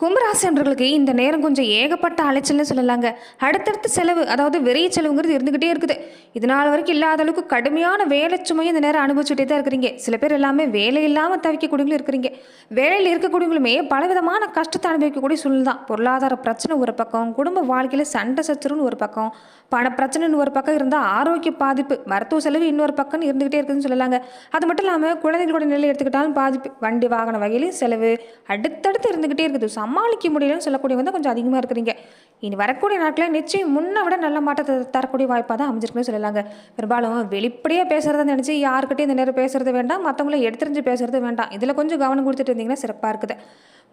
கும்பராசி அன்பர்களுக்கு இந்த நேரம் கொஞ்சம் ஏகப்பட்ட அலைச்சல்னு சொல்லலாங்க. அடுத்தடுத்து செலவு, அதாவது விரைய செலவுங்கிறது இருந்துகிட்டே இருக்குது. இது நாள் வரைக்கும் இல்லாத அளவுக்கு கடுமையான வேலை சுமையை இந்த நேரம் அனுபவிச்சுட்டே தான் இருக்கிறீங்க. சில பேர் எல்லாமே வேலை இல்லாமல் தவிக்கக்கூடியவங்களும் இருக்கிறீங்க. வேலையில் இருக்கக்கூடியவங்களுமே பலவிதமான கஷ்டத்தை அனுபவிக்கக்கூடிய சூழ்நிலை தான். பொருளாதார பிரச்சனை ஒரு பக்கம், குடும்ப வாழ்க்கையில் சண்டை சச்சரவுன்னு ஒரு பக்கம், பண பிரச்சனைன்னு ஒரு பக்கம் இருந்தால் ஆரோக்கிய பாதிப்பு, மருத்துவ செலவு இன்னொரு பக்கம்னு இருந்துகிட்டே இருக்குதுன்னு சொல்லலாங்க. அது மட்டும் இல்லாமல் குழந்தைகளோட நிலை எடுத்துக்கிட்டாலும் பாதிப்பு, வண்டி வாகன வகையிலையும் செலவு அடுத்தடுத்து இருந்துகிட்டே இருக்குது. சமாளிக்க முடியலன்னு சொல்லக்கூடியவங்க தான் கொஞ்சம் அதிகமாக இருக்கிறீங்க. இனி வரக்கூடிய நாட்டில் நிச்சயம் முன்னை விட நல்ல மாற்றத்தை தரக்கூடிய வாய்ப்பாக தான் அமைஞ்சிருக்குன்னு சொல்லலாங்க. பெரும்பாலும் வெளிப்படையாக பேசுகிறத நினச்சி யாருக்கிட்டையும் இந்த நேரம் பேசுறது வேண்டாம், மற்றவங்கள எடுத்துரிஞ்சு பேசுறது வேண்டாம். இதில் கொஞ்சம் கவனம் கொடுத்துட்டு இருந்தீங்கன்னா சிறப்பாக இருக்குது.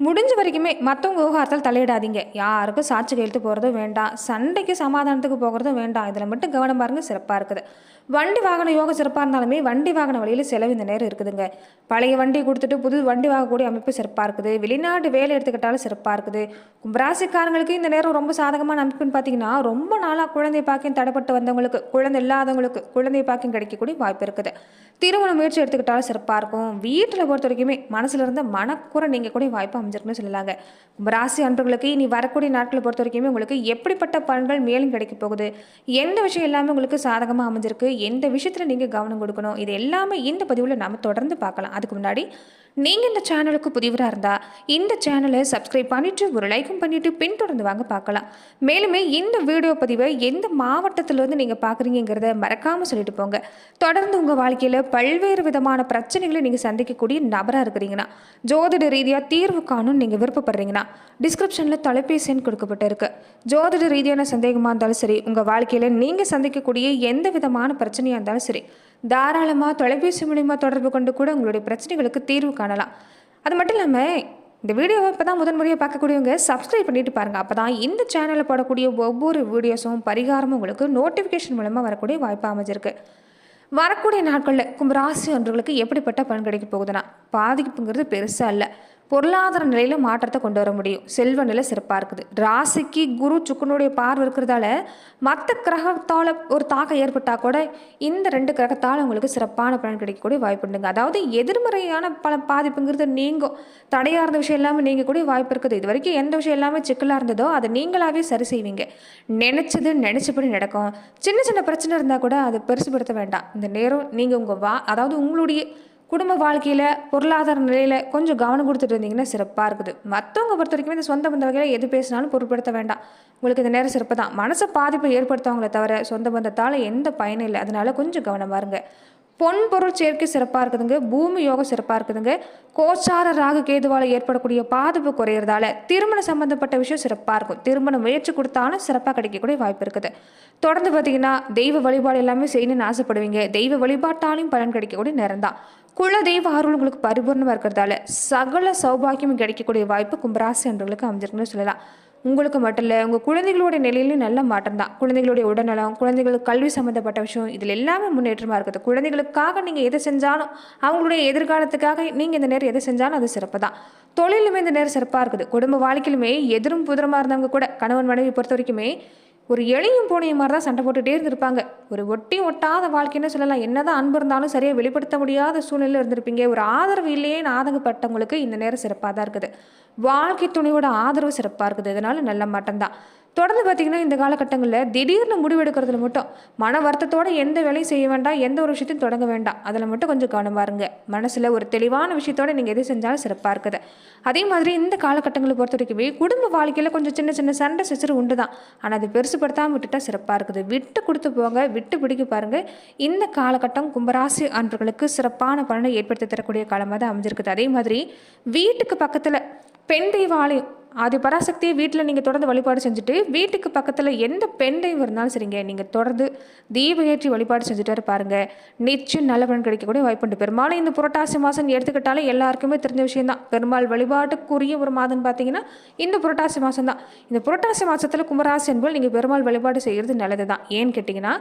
முடிஞ்ச வரைக்குமே மற்றவங்க விவகாரத்தில் தலையிடாதீங்க. யாருக்கும் சாட்சி கையெழுத்து போகிறதும் வேண்டாம், சண்டைக்கு சமாதானத்துக்கு போகிறதும் வேண்டாம். இதில் மட்டும் கவனம் பாருங்க, சிறப்பாக இருக்குது. வண்டி வாகன யோகம் சிறப்பாக இருந்தாலுமே வண்டி வாகன வழியில் செலவு இந்த நேரம் இருக்குதுங்க. பழைய வண்டி கொடுத்துட்டு புது வண்டி வாங்கக்கூடிய அமைப்பு சிறப்பாக இருக்குது. வெளிநாட்டு வேலை எடுத்துக்கிட்டாலும் சிறப்பாக இருக்குது. கும்பராசிக்காரங்களுக்கு இந்த நேரம் ரொம்ப சாதகமான அமைப்புன்னு பார்த்தீங்கன்னா, ரொம்ப நாளாக குழந்தை பாக்கியம் தடைப்பட்டு வந்தவங்களுக்கு, குழந்தை இல்லாதவங்களுக்கு குழந்தை பாக்கியம் கிடைக்கக்கூடிய வாய்ப்பு இருக்குது. திருமண முயற்சி எடுத்துக்கிட்டாலும் சிறப்பாக இருக்கும். வீட்டில் பொறுத்த வரைக்குமே மனசுல இருந்த மனக்குறை நீங்கள் கூட வாய்ப்பு அமைஞ்சிருக்குன்னு சொல்லலாங்க. கும்பராசி அன்பர்களுக்கு இனி வரக்கூடிய நாட்களை பொறுத்த வரைக்குமே உங்களுக்கு எப்படிப்பட்ட பலன்கள் மேலும் கிடைக்க போகுது, எந்த விஷயம் எல்லாமே உங்களுக்கு சாதகமாக அமைஞ்சிருக்கு, எந்த விஷயத்தில் நீங்கள் கவனம் கொடுக்கணும், இது எல்லாமே இந்த பதிவில் நம்ம தொடர்ந்து பார்க்கலாம். அதுக்கு முன்னாடி நீங்கள் இந்த சேனலுக்கு புதிவராக இருந்தால் இந்த சேனலை சப்ஸ்கிரைப் பண்ணிவிட்டு ஒரு லைக்கும் பண்ணிவிட்டு பின்தொடர்ந்து வாங்க பார்க்கலாம். மேலுமே இந்த வீடியோ பதிவை எந்த மாவட்டத்திலேருந்து நீங்கள் பார்க்குறீங்கிறத மறக்காமல் சொல்லிட்டு போங்க. தொடர்ந்து உங்கள் வாழ்க்கையில் பல்வேறு விதமான பிரச்சனைகளை நீங்கள் சந்திக்கக்கூடிய நபராக இருக்கிறீங்கன்னா, ஜோதிட ரீதியாக தீர்வு காணும் நீங்கள் விருப்பப்படுறீங்கன்னா, டிஸ்கிரிப்ஷனில் தொலைபேசி எண் கொடுக்கப்பட்டிருக்கு. ஜோதிட ரீதியான சந்தேகமாக இருந்தாலும் சரி, உங்கள் வாழ்க்கையில் நீங்கள் சந்திக்கக்கூடிய எந்த விதமான பிரச்சனையாக இருந்தாலும் சரி, தாராளமாக தொலைபேசி மூலிமா தொடர்பு கொண்டு கூட உங்களுடைய பிரச்சனைகளுக்கு தீர்வு காணலாம். அது மட்டும் இல்லாமல் இந்த வீடியோவை இப்போ தான் முதன்முறையாக பார்க்கக்கூடியவங்க சப்ஸ்கிரைப் பண்ணிட்டு பாருங்கள். அப்போ தான் இந்த சேனலில் போடக்கூடிய ஒவ்வொரு வீடியோஸும் பரிகாரமும் உங்களுக்கு நோட்டிஃபிகேஷன் மூலமாக வரக்கூடிய வாய்ப்பு அமைஞ்சிருக்கு. வரக்கூடிய நாட்களில் கும்பராசி அன்பர்களுக்கு எப்படிப்பட்ட பலன் கிடைக்க போகுதுன்னா, பாதிப்புங்கிறது பெருசாக இல்லை. பொருளாதார நிலையில் மாற்றத்தை கொண்டு வர முடியும். செல்வ நிலை சிறப்பாக இருக்குது. ராசிக்கு குரு சுக்கரனுடைய பார்வை இருக்கிறதால மற்ற கிரகத்தால் ஒரு தாக்கம் ஏற்பட்டால் கூட இந்த ரெண்டு கிரகத்தால் உங்களுக்கு சிறப்பான பலன் கிடைக்கக்கூடிய வாய்ப்பு உண்டுங்க. அதாவது எதிர்மறையான பல பாதிப்புங்கிறது நீங்கும். தடையாக இருந்த விஷயம் எல்லாமே நீங்கக்கூடிய வாய்ப்பு இருக்குது. இது வரைக்கும் எந்த விஷயம் எல்லாமே சிக்கலாக இருந்ததோ அதை நீங்களாகவே சரி செய்வீங்க. நினச்சபடி நடக்கும். சின்ன சின்ன பிரச்சனை இருந்தால் கூட அதை பெருசுபடுத்த வேண்டாம். இந்த நேரம் நீங்கள் அதாவது உங்களுடைய குடும்ப வாழ்க்கையில் பொருளாதார நிலையில் கொஞ்சம் கவனம் கொடுத்துட்டு இருந்தீங்கன்னா சிறப்பாக இருக்குது. மற்றவங்க பொறுத்த வரைக்கும் இந்த சொந்த பந்த வகையில் எது பேசினாலும் பொருட்படுத்த வேண்டாம். உங்களுக்கு இந்த நேரம் சிறப்பு தான். மனசை பாதிப்பை ஏற்படுத்தவங்களே தவிர சொந்த பந்தத்தால் எந்த பயனும் இல்லை. அதனால கொஞ்சம் கவனமாக இருங்க. பொன் பொருள் சேர்க்கை சிறப்பாக இருக்குதுங்க. பூமி யோகம் சிறப்பாக இருக்குதுங்க. கோச்சார ராகு கேதுவால் ஏற்படக்கூடிய பாதிப்பு குறையிறதால திருமண சம்பந்தப்பட்ட விஷயம் சிறப்பாக இருக்கும். திருமண முயற்சி கொடுத்தாலும் சிறப்பாக கிடைக்கக்கூடிய வாய்ப்பு இருக்குது. தொடர்ந்து பார்த்தீங்கன்னா தெய்வ வழிபாடு எல்லாமே செய்யணும்னு ஆசைப்படுவீங்க. தெய்வ வழிபாட்டாலையும் பலன் கிடைக்கக்கூடிய நேரம் தான். குல தெய்வ அருள் உங்களுக்கு பரிபூர்ணமாக இருக்கிறதால சகல சௌபாக்கியம் கிடைக்கக்கூடிய வாய்ப்பு கும்பராசி அன்பர்களுக்கு அமைஞ்சிருக்குன்னு சொல்லலாம். உங்களுக்கு மட்டும் இல்லை, உங்கள் குழந்தைகளோட நிலையிலையும் நல்ல மாற்றம் தான். குழந்தைகளுடைய உடல்நலம், குழந்தைகளுக்கு கல்வி சம்மந்தப்பட்ட விஷயம், இதில் எல்லாமே முன்னேற்றமாக இருக்குது. குழந்தைகளுக்காக நீங்கள் எதை செஞ்சாலும், அவங்களுடைய எதிர்காலத்துக்காக நீங்கள் இந்த நேரம் எதை செஞ்சாலும் அது சிறப்பு தான். தொழிலுமே இந்த நேரம் சிறப்பாக இருக்குது. குடும்ப வாழ்க்கையிலுமே எதிரும் புதிரமாக இருந்தவங்க கூட கணவன் மனைவி பொறுத்த வரைக்குமே ஒரு எளியும் பூனையும் மாதிரி தான் சண்டை போட்டுகிட்டே இருந்திருப்பாங்க. ஒரு ஒட்டி ஒட்டாத வாழ்க்கைன்னு சொல்லலாம். என்னதான் அன்பு இருந்தாலும் சரியாக வெளிப்படுத்த முடியாத சூழ்நிலையில் இருந்திருப்பீங்க. ஒரு ஆதரவு இல்லையேன்னு ஆதங்கப்பட்டவங்களுக்கு இந்த நேரம் சிறப்பாக தான் இருக்குது. வாழ்க்கை துணையோட ஆதரவு சிறப்பாக இருக்குது. இதனால நல்ல மாற்றம் தான். தொடர்ந்து பார்த்தீங்கன்னா இந்த காலகட்டங்களில் திடீர்னு முடிவெடுக்கிறதுல மட்டும் மன வருத்தத்தோடு எந்த வேலையும் செய்ய வேண்டாம், எந்த ஒரு விஷயத்தையும் தொடங்க வேண்டாம். அதில் மட்டும் கொஞ்சம் கவனமாக இருங்க. மனசில் ஒரு தெளிவான விஷயத்தோடு நீங்கள் எது செஞ்சாலும் சிறப்பாக இருக்குது. அதே மாதிரி இந்த காலகட்டங்களை பொறுத்த வரைக்குமே குடும்ப வாழ்க்கையில் கொஞ்சம் சின்ன சின்ன சண்டை சச்சரவு உண்டு தான். ஆனால் அது பெருசுப்படுத்தாமல் விட்டுட்டா சிறப்பாக இருக்குது. விட்டு கொடுத்து போங்க, விட்டு பிடிக்க பாருங்கள். இந்த காலகட்டம் கும்பராசி அன்பர்களுக்கு சிறப்பான பலனை ஏற்படுத்தி தரக்கூடிய காலமாக தான் அமைஞ்சிருக்குது. அதே மாதிரி வீட்டுக்கு பக்கத்தில் பெண் தெய்வ ஆலயம் ஆதி பராசக்தியை வீட்டில் நீங்கள் தொடர்ந்து வழிபாடு செஞ்சுட்டு, வீட்டுக்கு பக்கத்தில் எந்த பெண் தெய்வம் இருந்தாலும் சரிங்க, நீங்கள் தொடர்ந்து தீப ஏற்றி வழிபாடு செஞ்சுட்டு பாருங்கள். நிச்சயம் நல்ல பலன் கிடைக்கக்கூடிய வாய்ப்புண்டு. பெரும்பாலும் இந்த புரட்டாசி மாதம் எடுத்துக்கிட்டாலே எல்லாருக்குமே தெரிஞ்ச விஷயம் தான். பெருமாள் வழிபாட்டுக்குரிய ஒரு மாதம்னு பார்த்தீங்கன்னா இந்த புரட்டாசி மாதம் தான். இந்த புரட்டாசி மாதத்தில் கும்பராசி என்பது நீங்கள் பெருமாள் வழிபாடு செய்கிறது நல்லது தான். ஏன்னு கேட்டிங்கன்னா,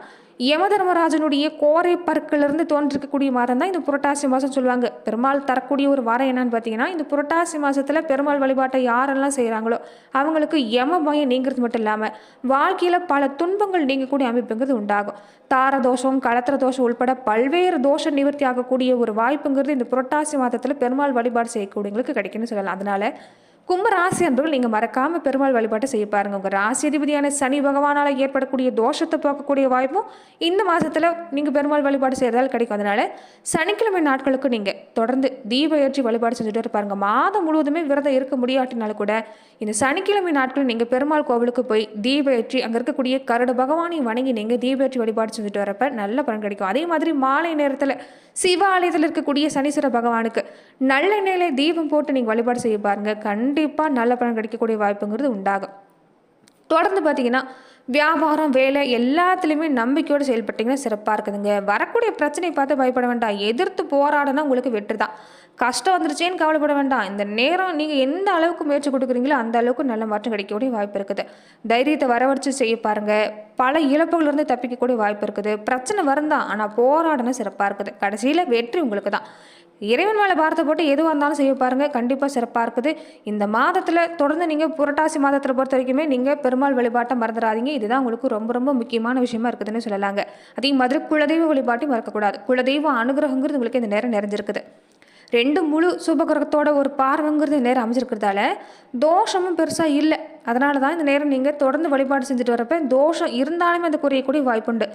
யமதர்மராஜனுடைய கோரை பற்களிலிருந்து தோன்றிருக்கக்கூடிய மாதம் தான் இந்த புரட்டாசி மாதம் சொல்லுவாங்க. பெருமாள் தரக்கூடிய ஒரு வாரம் என்னன்னு பார்த்தீங்கன்னா, இந்த புரட்டாசி மாதத்தில் பெருமாள் வழிபாட்டை யாரெல்லாம் செய்கிறாங்களோ அவங்களுக்கு யம பயம் நீங்கிறது மட்டும் இல்லாமல் வாழ்க்கையில் பல துன்பங்கள் நீங்கக்கூடிய அமைப்புங்கிறது உண்டாகும். தார தோஷம், களத்திர தோஷம் உள்பட பல்வேறு தோஷ நிவர்த்தி ஆகக்கூடிய ஒரு வாய்ப்புங்கிறது இந்த புரட்டாசி மாதத்தில் பெருமாள் வழிபாடு செய்யக்கூடியவங்களுக்கு கிடைக்குன்னு சொல்லலாம். அதனால கும்ப ராசி அன்பர்கள் நீங்கள் மறக்காமல் பெருமாள் வழிபாட்டை செய்ய பாருங்கள். உங்கள் ராசி அதிபதியான சனி பகவானால் ஏற்படக்கூடிய தோஷத்தை போக்கக்கூடிய வாய்ப்பும் இந்த மாதத்தில் நீங்கள் பெருமாள் வழிபாடு செய்கிறதால் கிடைக்கும். அதனால் சனிக்கிழமை நாட்களுக்கு நீங்கள் தொடர்ந்து தீப ஏற்றி வழிபாடு செஞ்சுட்டு இருப்பாருங்க. மாதம் முழுவதுமே விரதம் இருக்க முடியாட்டினாலும் கூட இந்த சனிக்கிழமை நாட்கள் நீங்கள் பெருமாள் கோவிலுக்கு போய் தீப ஏற்றி அங்கே இருக்கக்கூடிய கருட பகவானை வணங்கி நீங்கள் தீப ஏற்றி வழிபாடு செஞ்சுட்டு வரப்ப நல்ல பலன் கிடைக்கும். அதே மாதிரி மாலை நேரத்தில் சிவ ஆலயத்தில் இருக்கக்கூடிய சனீஸ்வர பகவானுக்கு நல்லெண்ணெயில தீபம் போட்டு நீங்கள் வழிபாடு செய்ய பாருங்க. கண்டிப்பாக நல்ல பலன் கிடைக்கக்கூடிய வாய்ப்புங்கிறது உண்டாகும். தொடர்ந்து பார்த்தீங்கன்னா வியாபாரம் வேலை எல்லாத்துலேயுமே நம்பிக்கையோடு செயல்பட்டிங்கன்னா சிறப்பாக இருக்குதுங்க. வரக்கூடிய பிரச்சனை பார்த்து பயப்பட வேண்டாம். எதிர்த்து போராடனா உங்களுக்கு வெற்றி தான். கஷ்டம் வந்துருச்சேன்னு கவலைப்பட வேண்டாம். இந்த நேரம் நீங்கள் எந்த அளவுக்கு முயற்சி கொடுக்குறீங்களோ அந்த அளவுக்கு நல்ல மாற்றம் கிடைக்கக்கூடிய வாய்ப்பு இருக்குது. தைரியத்தை வரவழைச்சு செய்ய பாருங்கள். பல இழப்புகளிலிருந்து தப்பிக்கக்கூடிய வாய்ப்பு இருக்குது. பிரச்சனை வருந்தான், ஆனால் போராடனா சிறப்பாக இருக்குது. கடைசியில் வெற்றி உங்களுக்கு தான். இறைவன் மேலே பாரத்தை போட்டு எதுவாக இருந்தாலும் செய்ய பாருங்கள். கண்டிப்பாக சிறப்பாக இருக்குது. இந்த மாதத்தில் தொடர்ந்து நீங்கள் புரட்டாசி மாதத்தில் பொறுத்த வரைக்குமே நீங்கள் பெருமாள் வழிபாட்டை மறந்துடாதீங்க. இதுதான் உங்களுக்கு ரொம்ப ரொம்ப முக்கியமான விஷயமா இருக்குதுன்னு சொல்லலாங்க. அதே மாதிரி குலதெய்வ வழிபாட்டையும் மறக்கக்கூடாது. குலதெய்வ அனுகிரகங்கிறது உங்களுக்கு இந்த நேரம் நிறைஞ்சிருக்குது. 2 முழு சுபகிரகத்தோட ஒரு பார்வைங்கிறது நேரம் அமைஞ்சிருக்கிறதால தோஷமும் பெருசாக இல்லை. அதனால தான் இந்த நேரம் நீங்கள் தொடர்ந்து வழிபாடு செஞ்சுட்டு வரப்போ தோஷம் இருந்தாலுமே அது குறையக்கூடிய வாய்ப்புண்டு.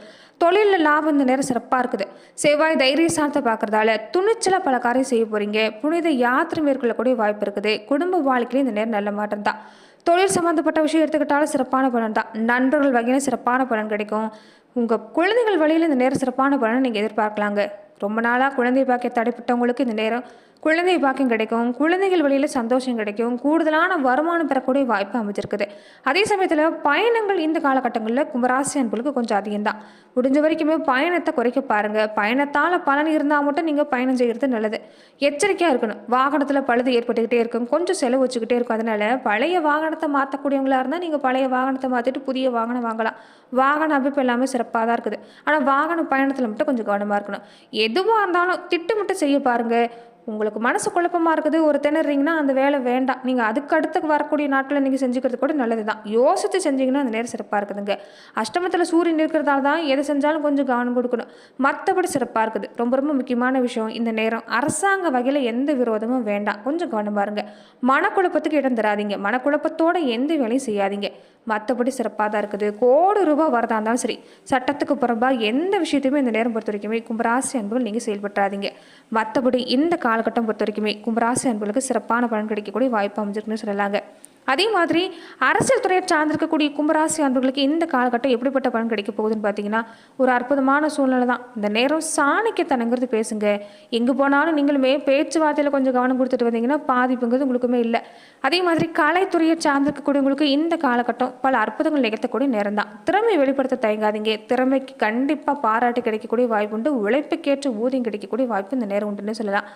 தொழிலில் லாபம் இந்த நேரம் சிறப்பாக இருக்குது. செவ்வாய் தைரிய சார்த்தை பார்க்குறதால துணிச்சலாக பல காரியம் செய்ய போகிறீங்க. புனித யாத்திரை மேற்கொள்ளக்கூடிய வாய்ப்பு இருக்குது. குடும்ப வாழ்க்கையிலும் இந்த நேரம் நல்ல மாற்றம் தான். தொழில் சம்மந்தப்பட்ட விஷயம் எடுத்துக்கிட்டாலும் சிறப்பான பலன் தான். நண்பர்கள் வகையில் சிறப்பான பலன் கிடைக்கும். உங்கள் குழந்தைகள் வழியில் இந்த நேரம் சிறப்பான பலனை நீங்கள் எதிர்பார்க்கலாங்க. ரொம்ப நாளாக குழந்தை பாக்கிய தடைப்பட்டவங்களுக்கு இந்த நேரம் குழந்தை பாக்கியம் கிடைக்கும். குழந்தைகள் வழியில் சந்தோஷம் கிடைக்கும். கூடுதலான வருமானம் பெறக்கூடிய வாய்ப்பு அமைச்சிருக்குது. அதே சமயத்தில் பயணங்கள் இந்த காலகட்டங்களில் கும்பராசி அன்பர்களுக்கு கொஞ்சம் அதிகம்தான். முடிஞ்ச வரைக்குமே பயணத்தை குறைக்க பாருங்கள். பயணத்தால் பலன் இருந்தால் மட்டும் நீங்கள் பயணம் செய்கிறது நல்லது. எச்சரிக்கையாக இருக்கணும். வாகனத்தில் பழுது ஏற்பட்டுக்கிட்டே இருக்கும். கொஞ்சம் செலவு வச்சுக்கிட்டே இருக்கும். அதனால் பழைய வாகனத்தை மாற்றக்கூடியவங்களா இருந்தால் நீங்கள் பழைய வாகனத்தை மாற்றிட்டு புதிய வாகனம் வாங்கலாம். வாகன அமைப்பு எல்லாமே சிறப்பாக தான் இருக்குது. ஆனால் வாகன பயணத்தில் மட்டும் கொஞ்சம் கவனமாக இருக்கணும். எதுவாக இருந்தாலும் திட்டமிட்டு செய்ய பாருங்கள். உங்களுக்கு மனசு குழப்பமாக இருக்குது, ஒரு திணறீங்கன்னா அந்த வேலை வேண்டாம். நீங்கள் அதுக்கு அடுத்து வரக்கூடிய நாட்களில் நீங்கள் செஞ்சுக்கிறது கூட நல்லது தான். யோசித்து செஞ்சிங்கன்னா அந்த நேரம் சிறப்பாக இருக்குதுங்க. அஷ்டமத்தில் சூரியன் இருக்கிறதால தான் எது செஞ்சாலும் கொஞ்சம் கவனம் கொடுக்கணும். மற்றபடி சிறப்பாக இருக்குது. ரொம்ப ரொம்ப முக்கியமான விஷயம் இந்த நேரம் அரசாங்க வகையில் எந்த விரோதமும் வேண்டாம். கொஞ்சம் கவனம் பாருங்கள். மனக்குழப்பத்துக்கு இடம் தராதிங்க. மனக்குழப்பத்தோடு எந்த வேலையும் செய்யாதீங்க. மற்றபடி சிறப்பாக தான் இருக்குது. கோடி ரூபாய் வரதா இருந்தாலும் சரி, சட்டத்துக்கு புறம்பாக எந்த விஷயத்தையுமே இந்த நேரம் பொறுத்த வரைக்குமே கும்பராசி அன்புகள் நீங்கள் செயல்பட்டுறாதீங்க. மற்றபடி இந்த காலகட்டம் பொறுத்த வரைக்குமே கும்பராசி அன்புகளுக்கு சிறப்பான பலன் கிடைக்கக்கூடிய வாய்ப்பு அமைஞ்சிருக்குன்னு சொல்லலாங்க. அதே மாதிரி அரசியல் துறையை சார்ந்திருக்கக்கூடிய கும்பராசி அன்பர்களுக்கு இந்த காலகட்டம் எப்படிப்பட்ட பலன் கிடைக்க போகுதுன்னு பார்த்தீங்கன்னா ஒரு அற்புதமான சூழ்நிலை தான். இந்த நேரம் சாணிக்கத்தனங்கிறது பேசுங்க. எங்கே போனாலும் நீங்களுமே பேச்சுவார்த்தையில் கொஞ்சம் கவனம் கொடுத்துட்டு வந்தீங்கன்னா பாதிப்புங்கிறது உங்களுக்குமே இல்லை. அதே மாதிரி கலைத்துறையை சார்ந்திருக்கக்கூடியவங்களுக்கு இந்த காலகட்டம் பல அற்புதங்கள் நிகழ்த்தக்கூடிய நேரம் தான். திறமை வெளிப்படுத்த தயங்காதீங்க. திறமைக்கு கண்டிப்பாக பாராட்டு கிடைக்கக்கூடிய வாய்ப்பு உண்டு. உழைப்புக்கேற்ற ஊதியம் கிடைக்கக்கூடிய வாய்ப்பு இந்த நேரம் உண்டுன்னு சொல்லலாம்.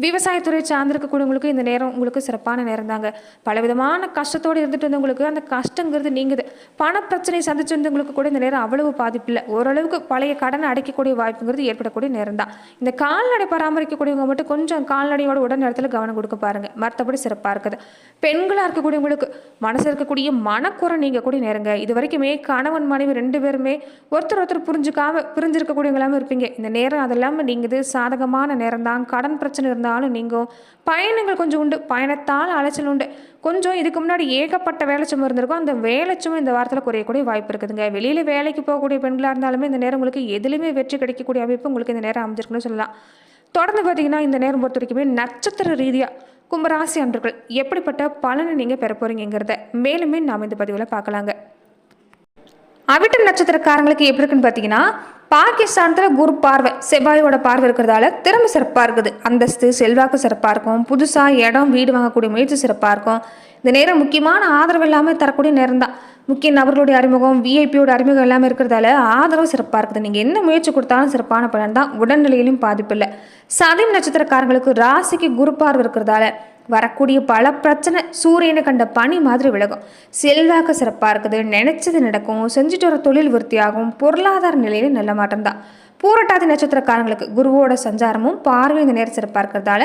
விவசாயத்துறை சார்ந்திருக்கக்கூடியவங்களுக்கு இந்த நேரம் உங்களுக்கு சிறப்பான நேரம் தாங்க. பலவிதமான கஷ்டத்தோடு இருந்துட்டு வந்தவங்களுக்கு அந்த கஷ்டங்கிறது நீங்குது. பணப்பிரச்சனை சந்திச்சு வந்தவங்களுக்கு கூட இந்த நேரம் அவ்வளவு பாதிப்பு இல்லை. ஓரளவுக்கு பழைய கடனை அடைக்கக்கூடிய வாய்ப்புங்கிறது ஏற்படக்கூடிய நேரம் தான். இந்த கால்நடை பராமரிக்கக்கூடியவங்க மட்டும் கொஞ்சம் கால்நடையோட உடல் நேரத்தில் கவனம் கொடுக்க பாருங்க. மற்றபடி சிறப்பாக இருக்குது. பெண்களாக இருக்கக்கூடியவங்களுக்கு மனசு இருக்கக்கூடிய மனக்குறை நீங்கக்கூடிய நேரங்க. இது வரைக்குமே கணவன் மனைவி 2 பேருமே ஒருத்தர் புரிஞ்சுக்காம பிரிஞ்சிருக்கக்கூடியவங்களாம இருப்பீங்க. இந்த நேரம் அதெல்லாமல் நீங்குது. சாதகமான நேரம் தான். கடன் பிரச்சனை இருந்தாலும் நீங்கள் பயணங்கள் கொஞ்சம் உண்டு. பயணத்தால் அலைச்சல் உண்டு. கொஞ்சம் இதுக்கு முன்னாடி ஏகப்பட்ட வேலைச்சுமை இருந்திருக்கும். அந்த வேலைச்சுமை இந்த வாரத்தில் குறையக்கூடிய வாய்ப்பு இருக்குதுங்க. வெளியில் வேலைக்கு போகக்கூடிய பெண்களாக இருந்தாலுமே இந்த நேரம் உங்களுக்கு எதுலையுமே வெற்றி கிடைக்கக்கூடிய அமைப்பு உங்களுக்கு இந்த நேரம் அமைஞ்சிருக்குன்னு சொல்லலாம். தொடர்ந்து பார்த்தீங்கன்னா இந்த நேரம் பொறுத்த வரைக்குமே நட்சத்திர ரீதியாக கும்பராசி அன்பர்கள் எப்படிப்பட்ட பலனை நீங்கள் பெற போகிறீங்கிறத மேலுமே நாம் இந்த பதிவில் பார்க்கலாங்க. அவிட்டம் நட்சத்திரக்காரங்களுக்கு எப்படி இருக்குன்னு பார்த்தீங்கன்னா பாகிஸ்தானத்தில் குரு பார்வை செவ்வாயோட பார்வை இருக்கிறதால திறமை சிறப்பாக இருக்குது. அந்தஸ்து செல்வாக்கு சிறப்பாக இருக்கும். புதுசாக இடம் வீடு வாங்கக்கூடிய முயற்சி சிறப்பாக இருக்கும். இந்த நேரம் முக்கியமான ஆதரவு இல்லாமல் தரக்கூடிய நேரம் தான். முக்கிய நபர்களுடைய அறிமுகம் விஐபியோட அறிமுகம் எல்லாமே இருக்கிறதால ஆதரவு சிறப்பாக இருக்குது. நீங்கள் என்ன முயற்சி கொடுத்தாலும் சிறப்பான பலன் தான். உடல்நிலையிலும் பாதிப்பு இல்லை. சதயம் நட்சத்திரக்காரங்களுக்கு ராசிக்கு குரு பார்வை இருக்கிறதால வரக்கூடிய பல பிரச்சனை சூரியனை கண்ட பனி மாதிரி விலகும். செல்வாக்கு சிறப்பாக இருக்குது. நினைச்சது நடக்கும். செஞ்சுட்டு வர தொழில் விருத்தியாகும். பொருளாதார நிலையில நல்ல மாற்றம் தான். பூரட்டாதி நட்சத்திரக்காரங்களுக்கு குருவோட சஞ்சாரமும் பார்வை இந்த நேரம் சிறப்பாக இருக்கிறதால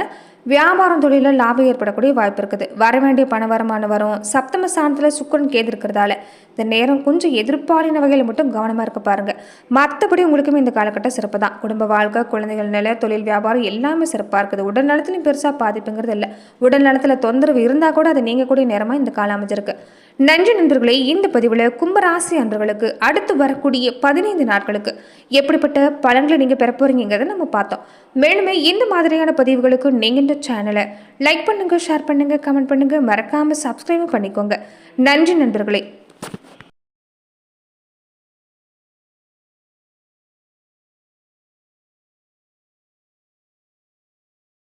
வியாபாரம் தொழிலில் லாபம் ஏற்படக்கூடிய வாய்ப்பு இருக்குது. வர வேண்டிய பண வருமானம் வரும். சப்தம ஸ்தானத்தில் சுக்கிரன் கேது இருக்கிறதால இந்த நேரம் கொஞ்சம் எதிர்பாலின வகையில் மட்டும் கவனமாக இருக்க பாருங்க. மற்றபடி உங்களுக்குமே இந்த காலகட்டம் சிறப்பு தான். குடும்ப வாழ்க்கை, குழந்தைகள் நிலை, தொழில், வியாபாரம் எல்லாமே சிறப்பாக இருக்குது. உடல் நலத்திலையும் பெருசாக பாதிப்புங்கிறது இல்லை. உடல் நலத்தில் தொந்தரவு இருந்தால் கூட அது நீங்கக்கூடிய நேரமாக இந்த காலம் அமைஞ்சிருக்கு. நன்றி நண்பர்களே. இந்த பதிவில் கும்பராசி அன்பர்களுக்கு அடுத்து வரக்கூடிய 15 நாட்களுக்கு எப்படிப்பட்ட பலன்களை நீங்கள் பெற போறீங்கிறத நம்ம பார்த்தோம். மேலுமே இந்த மாதிரியான பதிவுகளுக்கு நீங்கள் இந்த சேனலை லைக் பண்ணுங்கள், ஷேர் பண்ணுங்கள், கமெண்ட் பண்ணுங்கள், மறக்காமல் சப்ஸ்கிரைப் பண்ணிக்கோங்க. நன்றி நண்பர்களே.